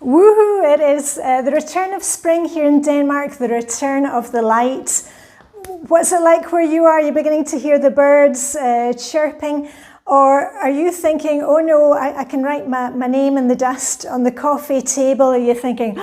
Woohoo! It is the return of spring here in Denmark, the return of the light. What's it like where you are? Are you beginning to hear the birds chirping? Or are you thinking, oh no, I can write my name in the dust on the coffee table? Are you thinking,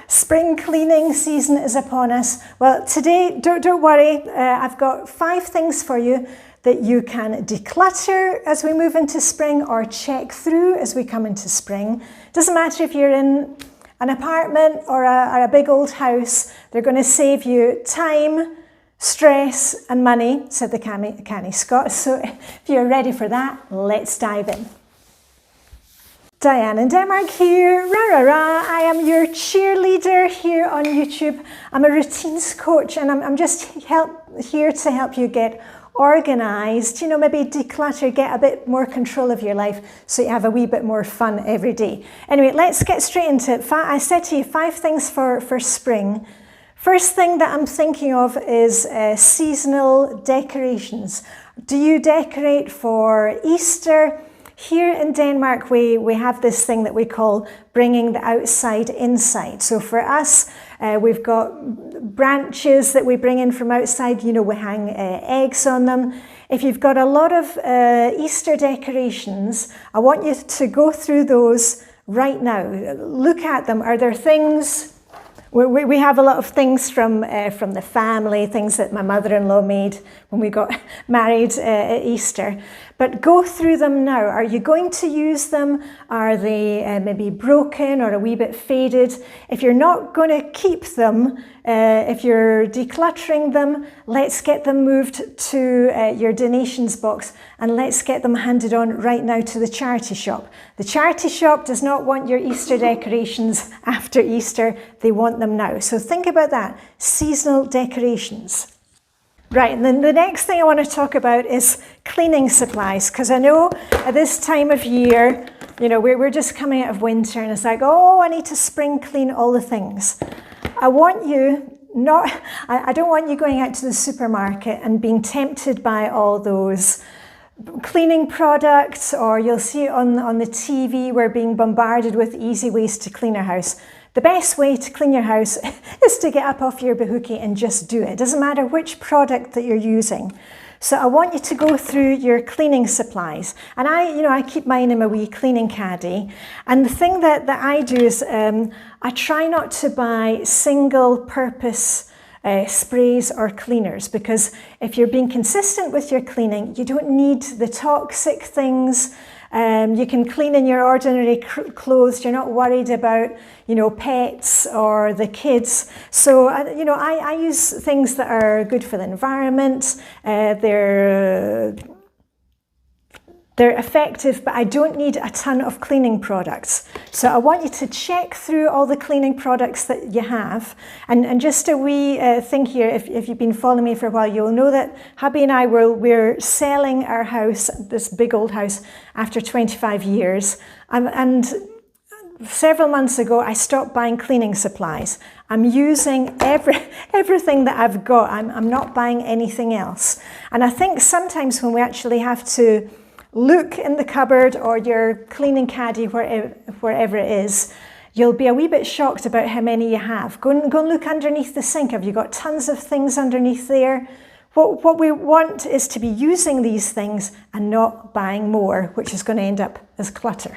spring cleaning season is upon us? Well, today, don't worry, I've got 5 things for you that you can declutter as we move into spring or check through as we come into spring. Doesn't matter if you're in an apartment or a big old house, they're going to save you time, stress and money, said the canny Scot. So if you're ready for that, let's dive in. Diane in Denmark here, rah rah rah. I am your cheerleader here on YouTube. I'm a routines coach and I'm just here to help you get organised, you know, maybe declutter, get a bit more control of your life so you have a wee bit more fun every day. Anyway, let's get straight into it. I said to you 5 things for spring. First thing that I'm thinking of is seasonal decorations. Do you decorate for Easter? Here in Denmark, we have this thing that we call bringing the outside inside. So for us, we've got branches that we bring in from outside. You know, we hang eggs on them. If you've got a lot of Easter decorations, I want you to go through those right now. Look at them. Are there things... We have a lot of things from the family, things that my mother-in-law made when we got married at Easter. But go through them now. Are you going to use them? Are they maybe broken or a wee bit faded? If you're not going to keep them, if you're decluttering them, let's get them moved to your donations box and let's get them handed on right now to the charity shop. The charity shop does not want your Easter decorations after Easter. They want them now. So think about that. Seasonal decorations. Right, and then the next thing I want to talk about is cleaning supplies, because I know at this time of year, you know, we're just coming out of winter and it's like, oh, I need to spring clean all the things. I don't want you going out to the supermarket and being tempted by all those cleaning products, or you'll see it on the TV, we're being bombarded with easy ways to clean our house. The best way to clean your house is to get up off your bahookie and just do it. It doesn't matter which product that you're using. So I want you to go through your cleaning supplies. And I keep mine in my wee cleaning caddy. And the thing that I do is I try not to buy single purpose sprays or cleaners, because if you're being consistent with your cleaning, you don't need the toxic things. You can clean in your ordinary clothes. You're not worried about, you know, pets or the kids. So, I use things that are good for the environment. They're effective, but I don't need a ton of cleaning products. So I want you to check through all the cleaning products that you have. And just a wee thing here, if you've been following me for a while, you'll know that hubby and I, we're selling our house, this big old house, after 25 years. And several months ago, I stopped buying cleaning supplies. I'm using everything that I've got. I'm not buying anything else. And I think sometimes when we actually have to look in the cupboard or your cleaning caddy, wherever it is, you'll be a wee bit shocked about how many you have. Go and look underneath the sink. Have you got tons of things underneath there? What we want is to be using these things and not buying more, which is going to end up as clutter.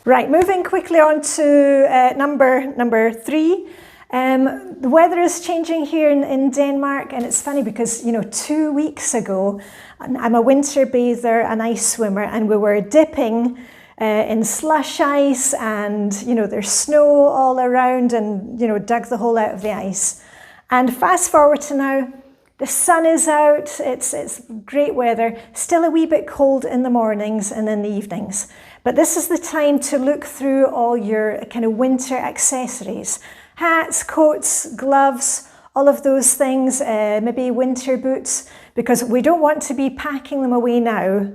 Right, moving quickly on to number 3. The weather is changing here in Denmark, and it's funny because, 2 weeks ago, I'm a winter bather, an ice swimmer, and we were dipping in slush ice, and, there's snow all around, and, dug the hole out of the ice. And fast forward to now, the sun is out, it's great weather, still a wee bit cold in the mornings and in the evenings. But this is the time to look through all your kind of winter accessories. Hats, coats, gloves, all of those things, maybe winter boots, because we don't want to be packing them away now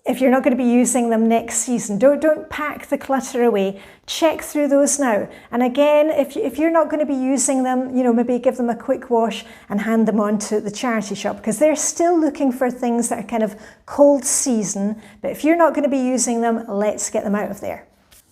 if you're not going to be using them next season. Don't pack the clutter away. Check through those now. And again, if you're not going to be using them, maybe give them a quick wash and hand them on to the charity shop, because they're still looking for things that are kind of cold season. But if you're not going to be using them, let's get them out of there.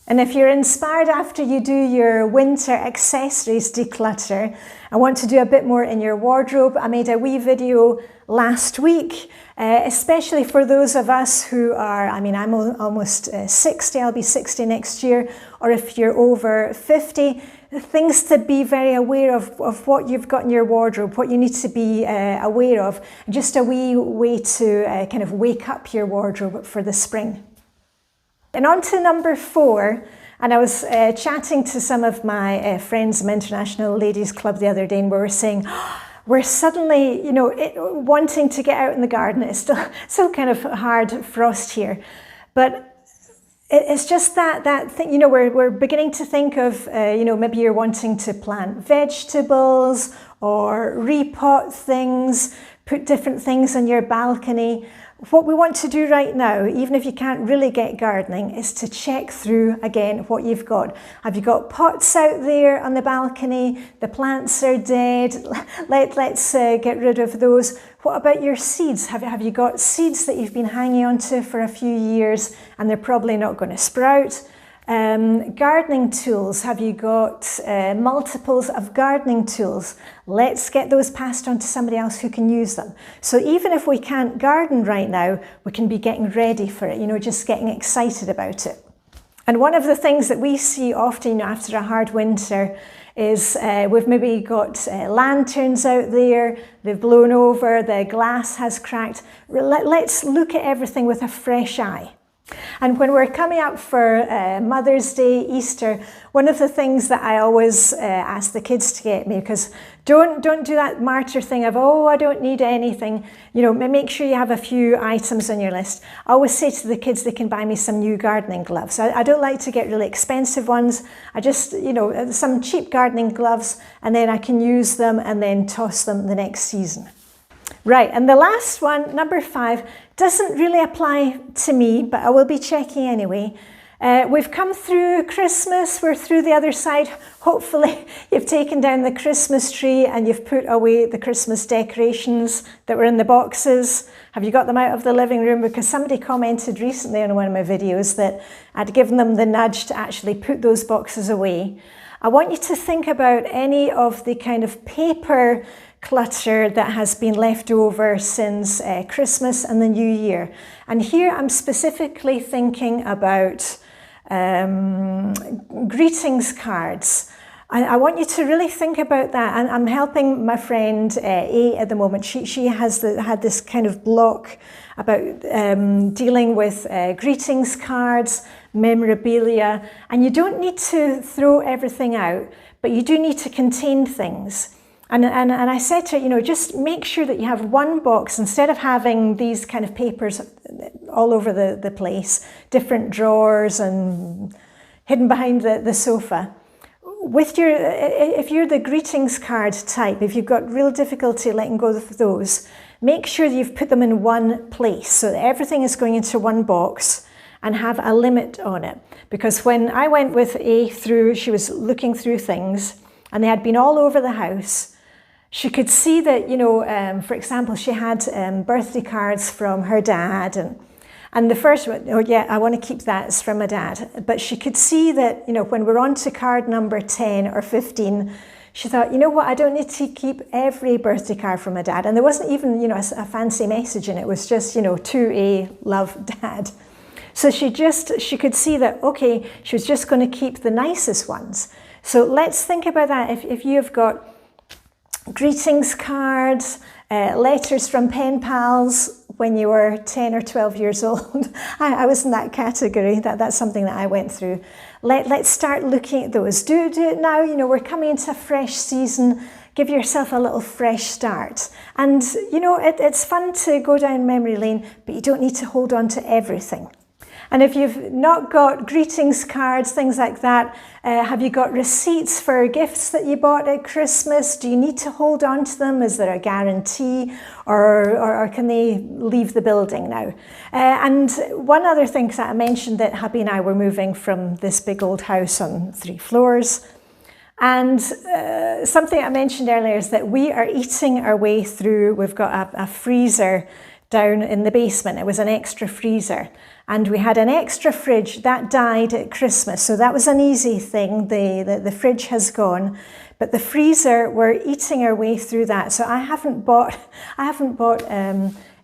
And if you're inspired after you do your winter accessories declutter and want to do a bit more in your wardrobe, I made a wee video last week, especially for those of us who are, I mean, I'm almost 60, I'll be 60 next year, or if you're over 50, things to be very aware of what you've got in your wardrobe, what you need to be aware of, just a wee way to kind of wake up your wardrobe for the spring. And on to number 4, and I was chatting to some of my friends from International Ladies Club the other day, and we were saying, oh, we're suddenly, you know, wanting to get out in the garden. It's still kind of hard frost here, but it's just that thing, you know, we're beginning to think of, you know, maybe you're wanting to plant vegetables or repot things, put different things on your balcony. What we want to do right now, even if you can't really get gardening, is to check through again what you've got. Have you got pots out there on the balcony? The plants are dead. Let's get rid of those. What about your seeds? Have you got seeds that you've been hanging on to for a few years and they're probably not going to sprout? Gardening tools, have you got multiples of gardening tools? Let's get those passed on to somebody else who can use them. So even if we can't garden right now, we can be getting ready for it, you know, just getting excited about it. And one of the things that we see often, you know, after a hard winter is we've maybe got lanterns out there, they've blown over, the glass has cracked. Let's look at everything with a fresh eye. And when we're coming up for Mother's Day, Easter, one of the things that I always ask the kids to get me, because don't do that martyr thing of, oh, I don't need anything. You know, make sure you have a few items on your list. I always say to the kids they can buy me some new gardening gloves. I don't like to get really expensive ones. I just, you know, some cheap gardening gloves, and then I can use them and then toss them the next season. Right, and the last one, number 5, doesn't really apply to me, but I will be checking anyway. We've come through Christmas, we're through the other side. Hopefully you've taken down the Christmas tree and you've put away the Christmas decorations that were in the boxes. Have you got them out of the living room? Because somebody commented recently on one of my videos that I'd given them the nudge to actually put those boxes away. I want you to think about any of the kind of paper clutter that has been left over since Christmas and the New Year. And here I'm specifically thinking about greetings cards. I want you to really think about that. And I'm helping my friend A at the moment. She has had this kind of block about dealing with greetings cards, memorabilia, and you don't need to throw everything out, but you do need to contain things. And I said to her, you know, just make sure that you have one box instead of having these kind of papers all over the place, different drawers and hidden behind the sofa. With your, if you're the greetings card type, if you've got real difficulty letting go of those, make sure that you've put them in one place so that everything is going into one box and have a limit on it. Because when I went with A through, she was looking through things and they had been all over the house. She could see that, you know, for example, she had birthday cards from her dad, and the first one, oh yeah, I want to keep that, it's from my dad. But she could see that, you know, when we're on to card number 10 or 15, she thought, you know what, I don't need to keep every birthday card from my dad. And there wasn't even, you know, a fancy message in it. It was just, you know, to A, love, Dad. So she could see that, okay, she was just going to keep the nicest ones. So let's think about that. If you've got greetings cards, letters from pen pals when you were 10 or 12 years old. I was in that category. That's something that I went through. Let's start looking at those. Do it now. You know, we're coming into a fresh season. Give yourself a little fresh start. And, you know, it's fun to go down memory lane, but you don't need to hold on to everything. And if you've not got greetings cards, things like that, have you got receipts for gifts that you bought at Christmas? Do you need to hold on to them? Is there a guarantee, or can they leave the building now? And one other thing that I mentioned, that hubby and I were moving from this big old house on 3 floors. And something I mentioned earlier is that we are eating our way through. We've got a freezer down in the basement. It was an extra freezer. And we had an extra fridge that died at Christmas. So that was an easy thing. The fridge has gone. But the freezer, we're eating our way through that. So I haven't bought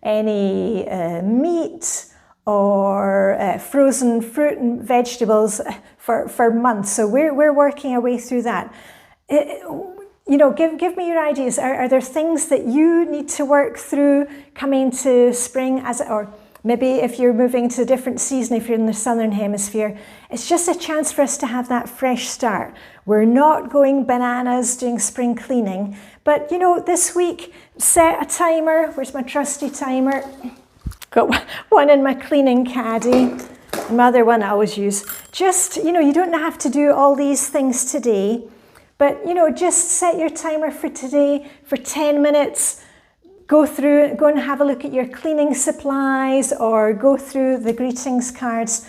any meat or frozen fruit and vegetables for months. So we're working our way through that. You know, give me your ideas. Are there things that you need to work through coming to spring, or maybe if you're moving to a different season, if you're in the southern hemisphere? It's just a chance for us to have that fresh start. We're not going bananas doing spring cleaning, but you know, this week, set a timer. Where's my trusty timer? Got one in my cleaning caddy, another one I always use. Just, you know, you don't have to do all these things today. But, you know, just set your timer for today for 10 minutes. Go and have a look at your cleaning supplies or go through the greetings cards.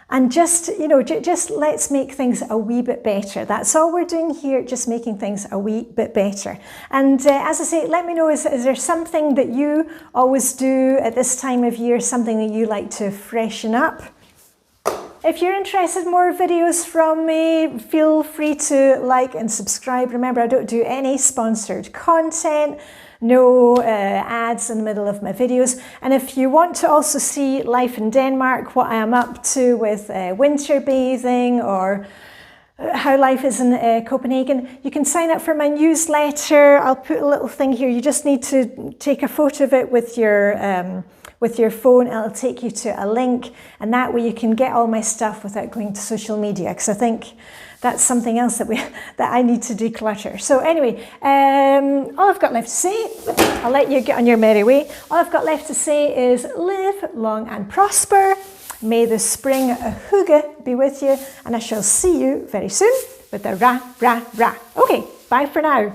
And just, you know, just let's make things a wee bit better. That's all we're doing here, just making things a wee bit better. And as I say, let me know, is there something that you always do at this time of year, something that you like to freshen up? If you're interested in more videos from me, feel free to like and subscribe. Remember, I don't do any sponsored content, no ads in the middle of my videos. And if you want to also see life in Denmark, what I am up to with winter bathing or how life is in Copenhagen, you can sign up for my newsletter. I'll put a little thing here. You just need to take a photo of it with your phone. It'll take you to a link, and that way you can get all my stuff without going to social media, because I think that's something else that I need to declutter. So anyway, all I've got left to say, I'll let you get on your merry way. All I've got left to say is live long and prosper. May the spring Hygge be with you, and I shall see you very soon with the ra, ra, ra. Okay, bye for now.